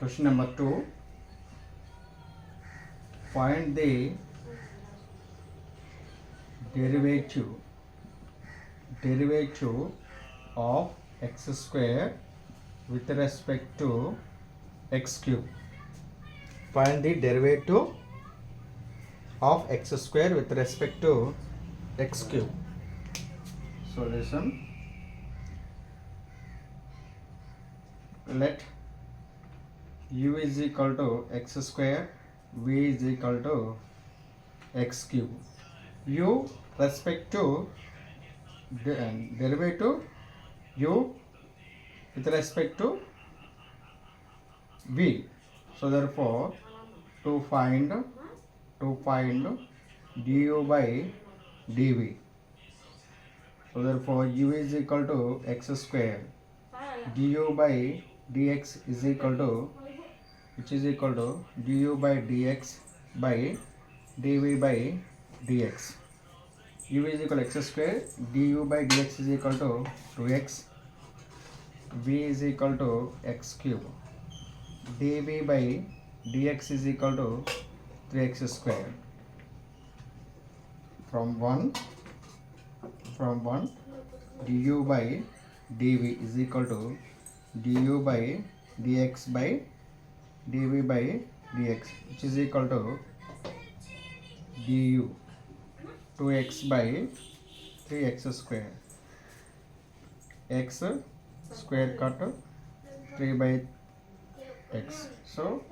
Question number 2. Find the derivative of x square with respect to x cube. Find the derivative of x square with respect to x cube. Solution. Let u is equal to x square, v is equal to x cube. U respect to derivative u with respect to v. So therefore, to find du by dv. So therefore, u is equal to x square, du by dx is equal to, which is equal to du by dx by dv by dx. U is equal to x square, du by dx is equal to 2x, v is equal to x cube, dv by dx is equal to 3x square. From 1 du by dv is equal to du by dx by dv by dx, which is equal to du 2x by 3x square, x square cut 3 by x. So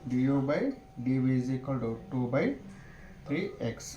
du by dv is equal to 2 by 3x.